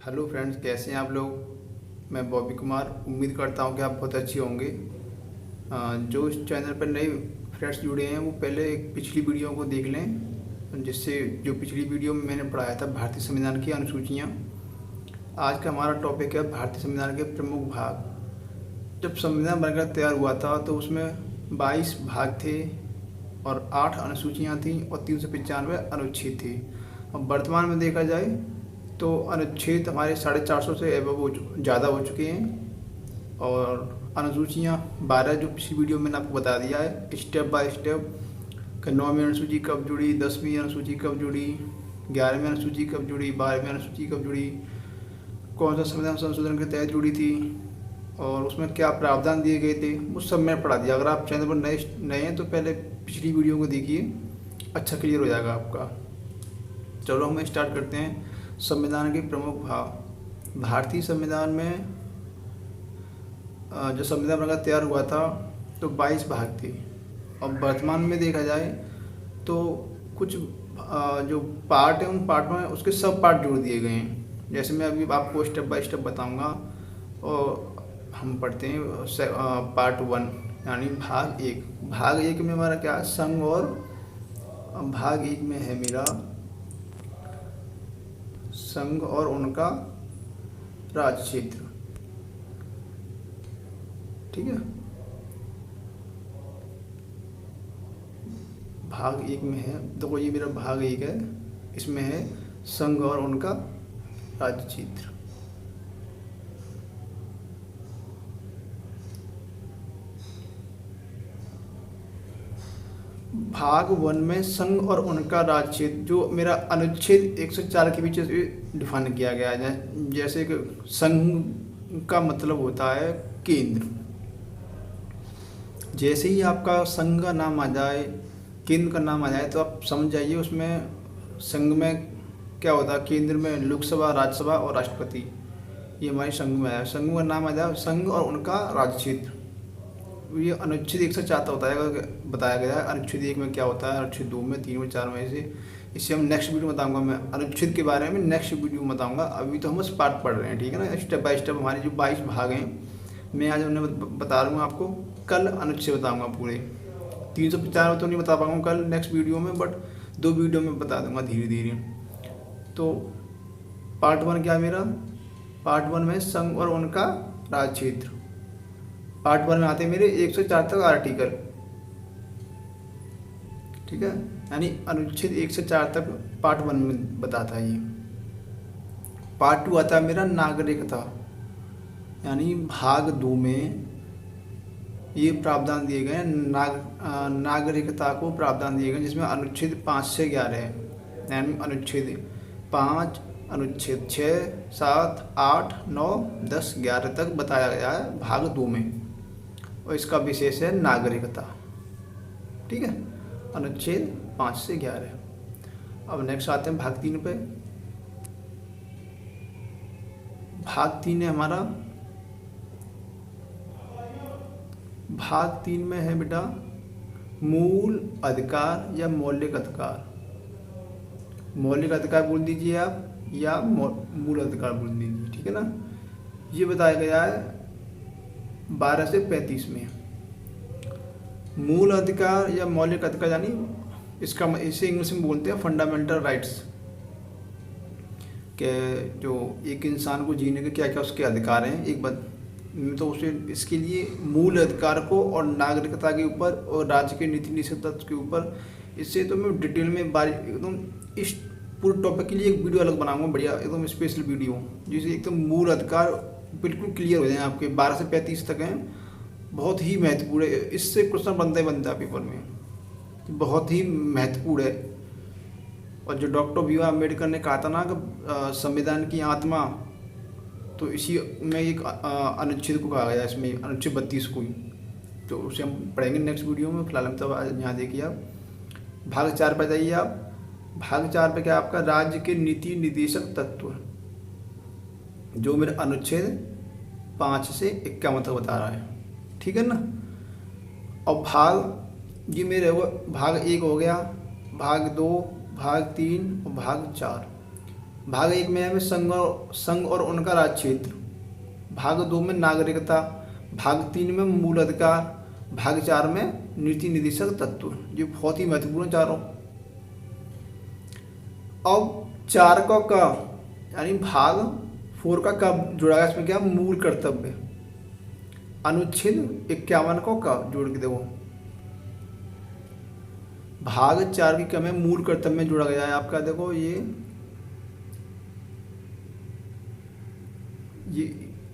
Hello friends, कैसे हैं आप लोग। मैं बॉबी कुमार। उम्मीद करता हूं कि आप बहुत अच्छे होंगे। जो इस चैनल पर नए फ्रेंड्स जुड़े हैं वो पहले एक पिछली वीडियो को देख लें, जिससे जो पिछली वीडियो में मैंने पढ़ाया था भारतीय संविधान की अनुसूचियाँ। आज का हमारा टॉपिक है भारतीय संविधान के प्रमुख भाग। जब संविधान बनकर तैयार हुआ था तो उसमें 22 भाग थे और 8 अनुसूचियाँ थीं और 395 अनुच्छेद थे। अब वर्तमान में देखा जाए तो अनुच्छेद हमारे 450 से एबव ज़्यादा हो चुके हैं और अनुसूचियाँ 12 जो पिछली वीडियो में मैंने आपको बता दिया है स्टेप बाय स्टेप कि 9वीं अनुसूची कब जुड़ी, 10वीं अनुसूची कब जुड़ी, 11वीं अनुसूची कब जुड़ी, 12वीं अनुसूची कब जुड़ी, कौन सा संविधान संशोधन के तहत जुड़ी थी और उसमें क्या प्रावधान दिए गए थे, वो सब मैं पढ़ा दिया। अगर आप चैनल पर नए हैं तो पहले पिछली वीडियो को देखिए, अच्छा क्लियर हो जाएगा आपका। चलो हम स्टार्ट करते हैं। संविधान के प्रमुख भाग। भारतीय संविधान में जो संविधान बनकर तैयार हुआ था तो 22 भाग थे और वर्तमान में देखा जाए तो कुछ जो पार्ट है उन पार्ट में उसके सब पार्ट जोड़ दिए गए हैं। जैसे मैं अभी आपको स्टेप बाय स्टेप बताऊंगा और हम पढ़ते हैं पार्ट 1 यानी भाग 1। भाग 1 में हमारा क्या है, संघ। और भाग 1 में है मेरा संघ और उनका राज्य क्षेत्र। ठीक है, भाग 1 में है, देखो ये मेरा भाग 1 है, इसमें है संघ और उनका राज्य क्षेत्र। भाग 1 में संघ और उनका राज्य क्षेत्र जो मेरा अनुच्छेद 104 के पीछे डिफाइन किया गया है। जैसे कि संघ का मतलब होता है केंद्र। जैसे ही आपका संघ का नाम आ जाए, केंद्र का नाम आ जाए तो आप समझ जाइए उसमें संघ में क्या होता है। केंद्र में लोकसभा, राज्यसभा और राष्ट्रपति, ये हमारे संघ में है। संघ का नाम आ जाए संघ और उनका राज्य क्षेत्र, ये अनुच्छेद 104 होता है, बताया गया है। अनुच्छेद 1 में क्या होता है, अनुच्छेद 2 में, 3 में, 4 में, ऐसे। इससे हम नेक्स्ट वीडियो बताऊंगा। मैं अनुच्छेद के बारे में नेक्स्ट वीडियो में बताऊंगा। अभी तो हम बस पार्ट पढ़ रहे हैं, ठीक है ना। स्टेप बाय स्टेप हमारे जो 22 भाग हैं मैं आज उन्हें बता रहा हूँ आपको। कल अनुच्छेद बताऊँगा पूरे। 395 तो नहीं बता पाऊँगा कल नेक्स्ट वीडियो में, बट 2 वीडियो में बता दूँगा धीरे धीरे। तो पार्ट 1 क्या है मेरा, पार्ट 1 में संघ और उनका राज्य क्षेत्र। पार्ट 1 में आते हैं मेरे 104 तक आर्टिकल, ठीक है। यानी अनुच्छेद 104 तक पार्ट 1 में बताता है ये। पार्ट 2 आता है मेरा नागरिकता, यानी भाग 2 में ये प्रावधान दिए गए नागरिकता को प्रावधान दिए गए, जिसमें अनुच्छेद 5 से 11 है। यानी अनुच्छेद 5, अनुच्छेद 6, 7, 8, 9, 10, 11 तक बताया गया है भाग 2 में, और इसका विशेष है नागरिकता। ठीक है, अनुच्छेद 5 से 11। अब नेक्स्ट आते हैं भाग 3 पे। भाग 3 है हमारा, भाग 3 में है बेटा मूल अधिकार या मौलिक अधिकार। मौलिक अधिकार बोल दीजिए आप या मूल अधिकार बोल दीजिए, ठीक है ना। ये बताया गया है 12 से 35 में। मूल अधिकार या मौलिक अधिकार यानी इसका इसे इंग्लिश में बोलते हैं फंडामेंटल राइट्स, के जो एक इंसान को जीने के क्या क्या उसके अधिकार हैं। एक बात तो उसे इसके लिए मूल अधिकार को और नागरिकता के ऊपर और राज्य के नीति निषेध तत्व के ऊपर, इससे तो मैं डिटेल में एकदम इस पूरे टॉपिक के लिए एक वीडियो अलग बनाऊंगा, बढ़िया एकदम स्पेशल वीडियो, जिससे एकदम मूल अधिकार बिल्कुल क्लियर हो जाए आपके। 12 से 35 तक हैं, बहुत ही महत्वपूर्ण है। इससे क्वेश्चन बनता है पेपर में, बहुत ही महत्वपूर्ण है। और जो डॉक्टर भीमराव अम्बेडकर ने कहा था ना कि संविधान की आत्मा, तो इसी में एक अनुच्छेद को कहा गया, इसमें अनुच्छेद 32 को ही। तो उसे हम पढ़ेंगे नेक्स्ट वीडियो में। फिलहाल हम तब यहाँ देखिए आप भाग 4 पर जाइए आप। भाग 4 पे क्या आपका राज्य के नीति निर्देशक तत्व, जो मेरे अनुच्छेद 5 से 51 तक बता रहा है, ठीक है ना। और भाग ये मेरे भाग 1 हो गया, भाग 2, भाग 3 और भाग 4। भाग 1 में है संघ और उनका राज्य क्षेत्र। भाग 2 में नागरिकता। भाग 3 में मूल अधिकार। भाग 4 में नीति निर्देशक तत्व। ये बहुत ही महत्वपूर्ण चारों। अब 4 का यानी भाग 4 का कब जुड़ा गया, इसमें क्या मूल कर्तव्य। अनुच्छेद 51 को कब जोड़ के देखो, भाग 4 की कम है मूल कर्तव्य में जोड़ा गया है आपका। देखो ये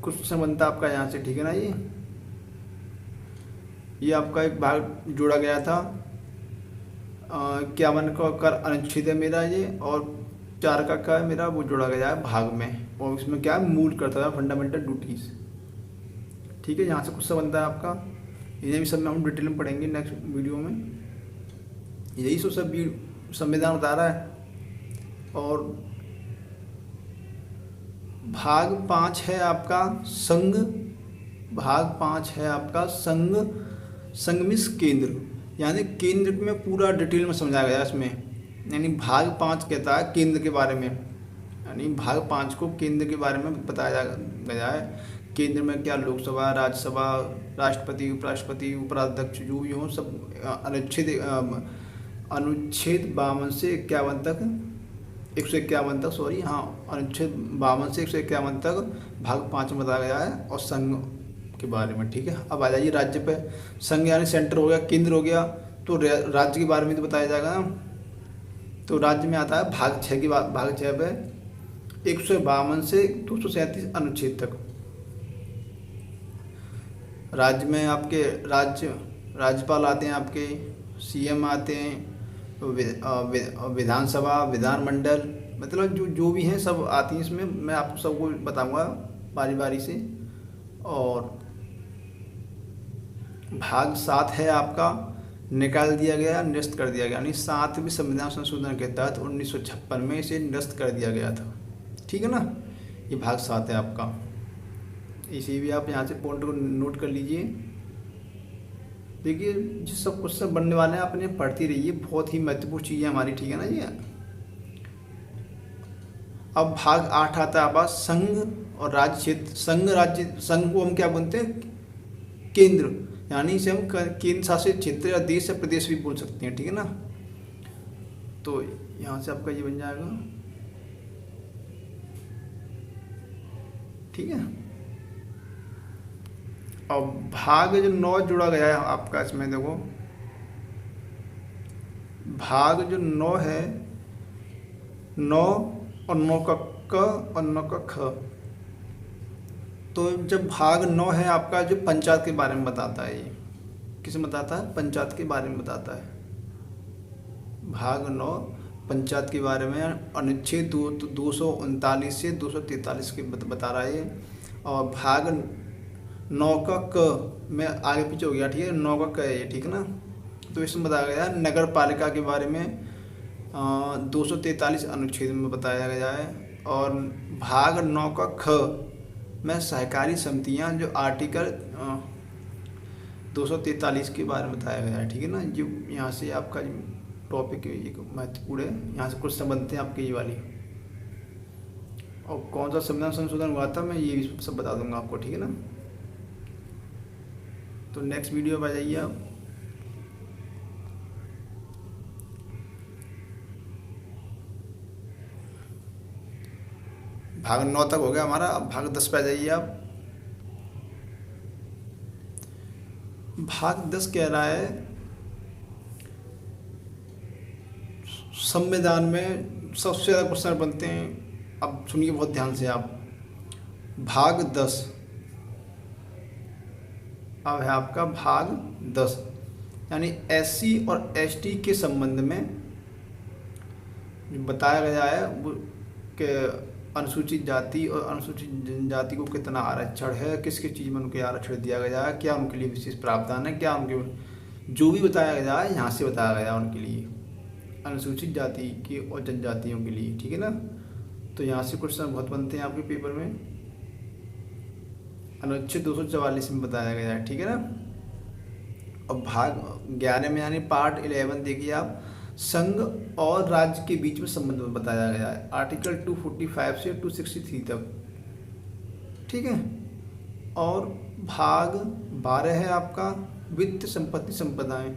कुछ बनता आपका यहाँ से, ठीक है ना। ये आपका एक भाग जोड़ा गया था। 51 का कर अनुच्छेद है मेरा ये, और 4 का है मेरा, वो जोड़ा गया है भाग में। और इसमें क्या है मूल कर्तव्य, फंडामेंटल ड्यूटीज। ठीक है, यहाँ से कुछ बनता है आपका। इन्हें भी सब में हम डिटेल में पढ़ेंगे नेक्स्ट वीडियो में। यही सब संविधान बता रहा है। और भाग 5 है आपका संघ। भाग 5 है आपका संघमिस केंद्र, यानी केंद्र में पूरा डिटेल में समझाया गया इसमें। यानी भाग 5 कहता है केंद्र के बारे में, यानी भाग 5 को केंद्र के बारे में बताया गया है। केंद्र में क्या लोकसभा, राज्यसभा, राष्ट्रपति, उपराष्ट्रपति, उपाध्यक्ष जो भी हो सब। अनुच्छेद 52 से 51 तक, 151 तक, सॉरी हाँ, अनुच्छेद 52 से 151 तक भाग 5 में बताया गया है। और संघ के बारे में, ठीक है। अब आ जाइए राज्य पे। संघ यानी सेंटर हो गया, केंद्र हो गया, तो राज्य के बारे में तो बताया जाएगा ना। तो राज्य में आता है भाग 6 की बात। भाग 6 पे 152 से 237 अनुच्छेद तक। राज्य में आपके राज्यपाल आते हैं, आपके सीएम आते हैं, विधानसभा, विधानमंडल, मतलब जो भी हैं सब आती हैं इसमें। मैं आपको सबको बताऊंगा बारी बारी से। और भाग 7 है आपका निकाल दिया गया, निरस्त कर दिया गया, यानी 7वें संविधान संशोधन के तहत 1956 में इसे निरस्त कर दिया गया था। ठीक है ना, ये भाग 7 है आपका। इसी भी आप यहाँ से पॉइंट को नोट कर लीजिए। देखिए जो सब क्वेश्चन बनने वाले हैं अपने पढ़ती रहिए, बहुत ही महत्वपूर्ण चीज़ है हमारी, ठीक है ना ये। अब भाग 8 आता है आपका संघ और राज्य क्षेत्र। संघ को हम क्या बोलते हैं, केंद्र, यानी इसे हम केंद्र शासित क्षेत्र या देश या प्रदेश भी बोल सकते हैं, ठीक है ना। तो यहाँ से आपका ये बन जाएगा, ठीक है। और भाग जो 9 जुड़ा गया है आपका इसमें, देखो भाग जो 9 है, 9 और 9 का क और 9 का ख। तो जब भाग 9 है आपका जो पंचायत के बारे में बताता है, ये किसे बताता है, पंचायत के बारे में बताता है। भाग 9 पंचायत के बारे में अनुच्छेद 239 से 243 के बता रहा है। और भाग 9 का क में आगे पीछे हो गया, ठीक है, 9 का क है ये, ठीक है ना। तो इसमें बताया गया है नगर पालिका के बारे में 243 अनुच्छेद में बताया गया है। और भाग 9 का ख में सहकारी समितियां जो आर्टिकल 243 के बारे में बताया गया है, ठीक है ना। जो यहाँ से आपका जो टॉपिक एक महत्वपूर्ण है, यहाँ से कुछ बनते हैं आपके ये वाली। और कौन सा संविधान संशोधन हुआ था मैं ये भी सब बता दूंगा आपको, ठीक है ना। तो नेक्स्ट वीडियो में आ जाइए आप। भाग 9 तक हो गया हमारा। अब भाग 10 पे आ जाइए आप। भाग 10 कह रहा है संविधान में सबसे ज़्यादा क्वेश्चन बनते हैं। अब सुनिए बहुत ध्यान से आप। भाग 10 अब है आपका भाग 10, यानी एससी और एसटी के संबंध में जो बताया गया है वो कि अनुसूचित जाति और अनुसूचित जनजाति को कितना आरक्षण है, किस किस चीज़ में उनके आरक्षण दिया गया है, क्या उनके लिए विशेष प्रावधान है, क्या उनके जो भी बताया गया है यहाँ से बताया गया उनके लिए, अनुसूचित जाति की और जनजातियों के लिए, ठीक है ना। तो यहाँ से क्वेश्चन बहुत बनते हैं आपके पेपर में। अनुच्छेद 244 में बताया गया है, ठीक है ना। और भाग 11 में यानी पार्ट 11 देखिए आप, संघ और राज्य के बीच में संबंध बताया गया है, आर्टिकल 245 से 263 तक। ठीक है। और भाग 12 है आपका वित्त संपत्ति संपदाएं,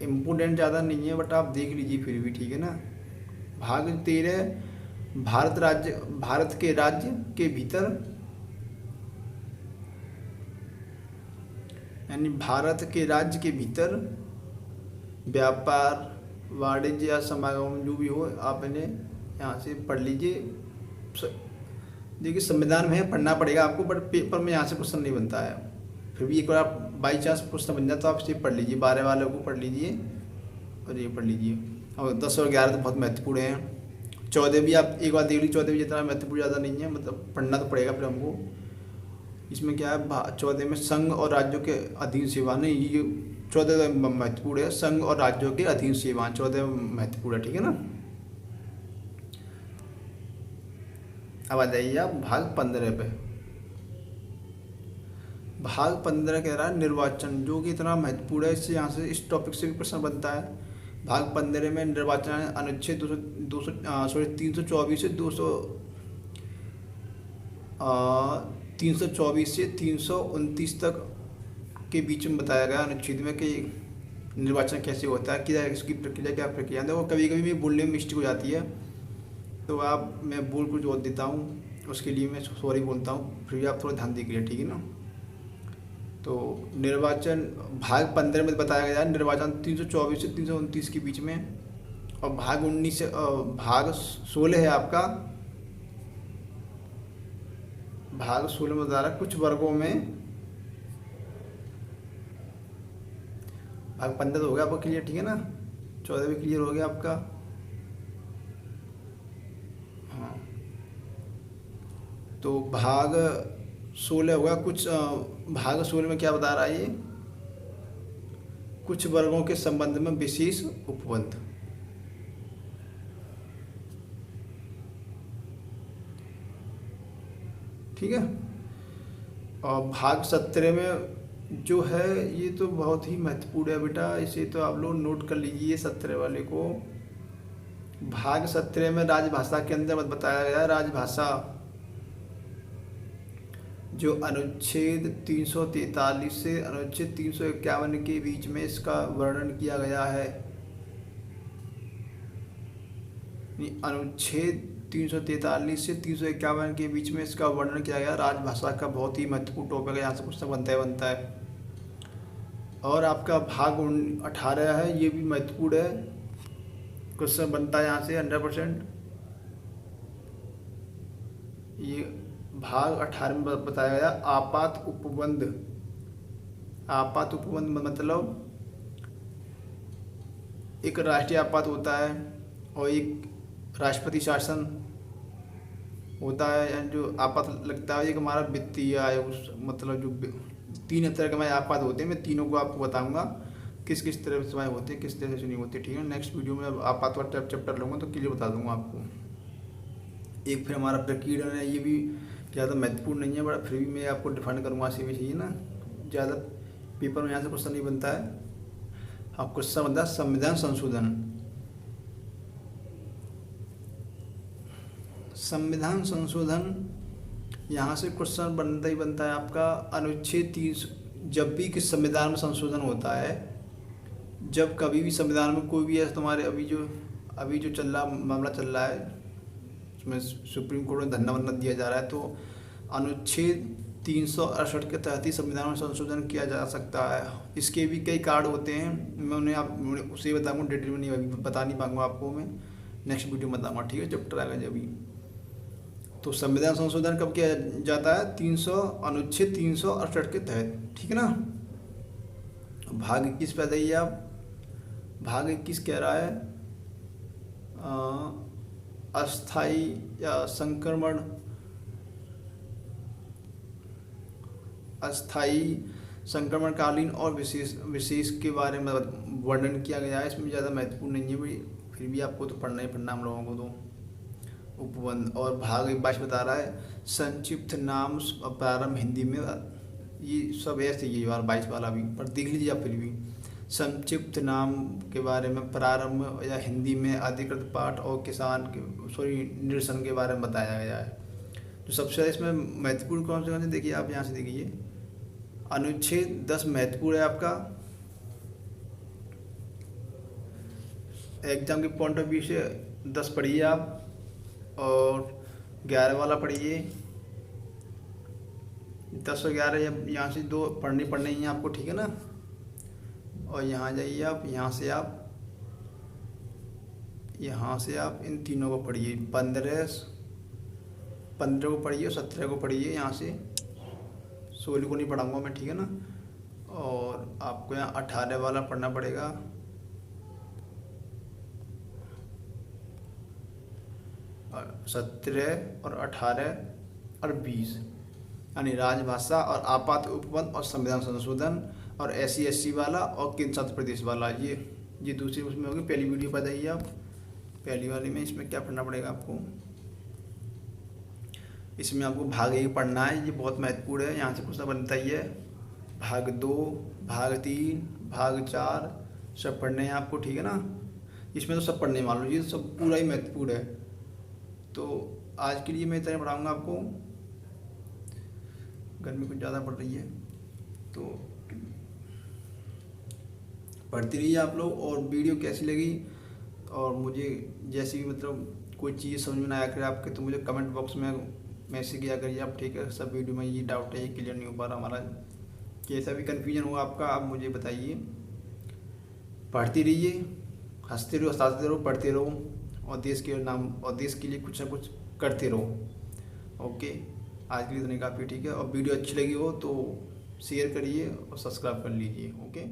इम्पोर्टेंट ज़्यादा नहीं है बट आप देख लीजिए फिर भी, ठीक है ना। भाग 13 भारत के राज्य के भीतर, यानी भारत के राज्य के भीतर व्यापार वाणिज्य या समागम जो भी हो, आप इन्हें यहाँ से पढ़ लीजिए। देखिए संविधान में है, पढ़ना पड़ेगा आपको, बट पेपर में यहाँ से क्वेश्चन नहीं बनता है। फिर भी एक बार आप बाई चांस क्वेश्चन बन जाए तो आप इसे पढ़ लीजिए, 12 वालों को पढ़ लीजिए और ये पढ़ लीजिए। और 10 और 11 तो बहुत महत्वपूर्ण हैं। 14 भी आप एक बार देख लीजिए, 14 भी जितना महत्वपूर्ण ज़्यादा नहीं है, मतलब पढ़ना तो पड़ेगा फिर हमको। इसमें क्या है, 14 में संघ और राज्यों के अधीन सेवा, नहीं ये 14 महत्वपूर्ण है, संघ और राज्यों के अधीन सेवा 14 महत्वपूर्ण है, ठीक है ना। अब आ जाइए आप भाग 15 पे। भाग 15 कह रहा है निर्वाचन, जो कि इतना महत्वपूर्ण है, इससे यहाँ से इस टॉपिक से भी प्रश्न बनता है। भाग 15 में निर्वाचन अनुच्छेद 324 से 324 से 329 तक के बीच में बताया गया अनुच्छेद में कि निर्वाचन कैसे होता है, क्या इसकी प्रक्रिया, क्या प्रक्रिया है। वो कभी कभी मेरी बोलने में मिस्टेक हो जाती है, तो आप मैं बोल को जोड़ देता हूँ, उसके लिए मैं सॉरी बोलता हूँ, फिर भी आप थोड़ा ध्यान दीजिए, ठीक है ना। तो निर्वाचन भाग 15 में बताया गया है निर्वाचन 324 से 329 के बीच में। और भाग 19 से भाग 16 है आपका, भाग 16 में बता रहा कुछ वर्गों में, भाग 15 तो हो गया आपका क्लियर, ठीक है ना। 14 भी क्लियर हो गया आपका। हाँ, तो भाग 16 होगा कुछ, भाग 16 में क्या बता रहा है ये, कुछ वर्गों के संबंध में विशेष उपबंध। ठीक है। और भाग 17 में जो है, ये तो बहुत ही महत्वपूर्ण है बेटा, इसे तो आप लोग नोट कर लीजिए 17 वाले को। भाग 17 में राजभाषा के अंदर बताया गया है राजभाषा, जो अनुच्छेद 343 से अनुच्छेद 351 के बीच में इसका वर्णन किया गया है। अनुच्छेद 343 से 351 के बीच में इसका वर्णन किया गया। राजभाषा का बहुत ही महत्वपूर्ण टॉपिक है, यहाँ से क्वेश्चन बनता है। और आपका भाग 18 है, ये भी महत्वपूर्ण है, क्वेश्चन बनता है यहाँ से 100%। ये भाग 18 में बताया गया आपात उपबंध। आपात उपबंध मतलब एक राष्ट्रीय आपात होता है और एक राष्ट्रपति शासन होता है। जो आपात लगता है एक हमारा वित्तीय आयोग, मतलब जो 3 तरह के आपात होते हैं, मैं तीनों को आपको बताऊंगा किस किस तरह से होते हैं, किस तरह से नहीं होते, ठीक है। नेक्स्ट वीडियो में आपात वाला चैप्टर लूँगा तो क्लियर बता दूंगा आपको। एक फिर हमारा प्रकीर्णन है, ये भी ज़्यादा महत्वपूर्ण नहीं है, बट फिर भी मैं आपको डिफाइन करूँगा, से भी चाहिए ना, ज़्यादा पेपर में यहाँ से क्वेश्चन नहीं बनता है। अब क्वेश्चन बनता है संविधान संशोधन। संविधान संशोधन यहाँ से क्वेश्चन बनता ही बनता है आपका अनुच्छेद 30। जब भी किस संविधान में संशोधन होता है, जब कभी भी संविधान में कोई भी है, तुम्हारे अभी जो चल रहा मामला चल रहा है, उसमें सुप्रीम कोर्ट में धरना वरना दिया जा रहा है, तो अनुच्छेद 368 के तहत ही संविधान में संशोधन किया जा सकता है। इसके भी कई कार्ड होते हैं, मैं उन्हें उसे बताऊँगा, डिटेल में नहीं अभी बता नहीं पाऊँगा आपको, मैं नेक्स्ट वीडियो में बताऊँगा, ठीक है, चैप्टर आएगा जब भी। तो संविधान संशोधन कब किया जाता है, अनुच्छेद 368 के तहत, ठीक है ना। भाग 21 पे बताइए आप। भाग 21 कह रहा है अस्थाई या संक्रमणकालीन और विशेष के बारे में वर्णन किया गया है। इसमें ज़्यादा महत्वपूर्ण नहीं है भाई, फिर भी आपको तो पढ़ना ही पढ़ना हम लोगों को तो उपबंध। और भाग 22 बता रहा है संक्षिप्त नाम प्रारंभ हिंदी में, ये सब ऐसे ही बार 22 वाला भी, पर देख लीजिए आप फिर भी। संक्षिप्त नाम के बारे में, प्रारंभ या हिंदी में अधिकृत पाठ और किसान के निरसन के बारे में बताया गया है। तो सबसे ज़्यादा इसमें महत्वपूर्ण कौन से देखिए, आप यहाँ से देखिए अनुच्छेद 10 महत्वपूर्ण है आपका, एग्जाम के पॉइंट ऑफ व्यू से 10 पढ़िए आप, और 11 वाला पढ़िए। 10 और 11 यहाँ से 2 पढ़ने ही हैं आपको, ठीक है ना। और यहाँ जाइए आप, यहाँ से आप इन तीनों को पढ़िए, 15 को पढ़िए और 17 को पढ़िए। यहाँ से 16 को नहीं पढ़ाऊँगा मैं, ठीक है ना। और आपको यहाँ 18 वाला पढ़ना पड़ेगा, 17 और 18 और 20, यानी राजभाषा और आपात उपबंध और संविधान संशोधन, और SC वाला और केंद्र शासित प्रदेश वाला। ये दूसरी उसमें होगी। पहली वीडियो पर जाइए आप, पहली वाली में इसमें क्या पढ़ना पड़ेगा आपको, इसमें आपको भाग 1 पढ़ना है, ये बहुत महत्वपूर्ण है, यहाँ से क्वेश्चन बनता ही है। भाग 2, भाग 3, भाग 4 सब पढ़ने हैं आपको, ठीक है ना। इसमें तो सब पढ़ने वालों, ये सब पूरा ही महत्वपूर्ण है। तो आज के लिए मैं इतना पढ़ाऊँगा आपको, गर्मी कुछ ज़्यादा पड़ रही है तो पढ़ती रहिए आप लोग। और वीडियो कैसी लगी, और मुझे जैसे भी मतलब कोई चीज़ समझ में ना आया करे आपके, तो मुझे कमेंट बॉक्स में मैसेज किया करिए आप, ठीक है। सब वीडियो में ये डाउट है, ये क्लियर नहीं हो पा रहा हमारा, कैसा भी कन्फ्यूजन हुआ आपका, आप मुझे बताइए। पढ़ती रहिए, हंसते रहो, हंसाते रहो, पढ़ते रहो, और देश के नाम और देश के लिए कुछ ना कुछ करते रहो। ओके, आज के लिए इतने काफ़ी, ठीक है। और वीडियो अच्छी लगी हो तो शेयर करिए और सब्सक्राइब कर लीजिए। ओके।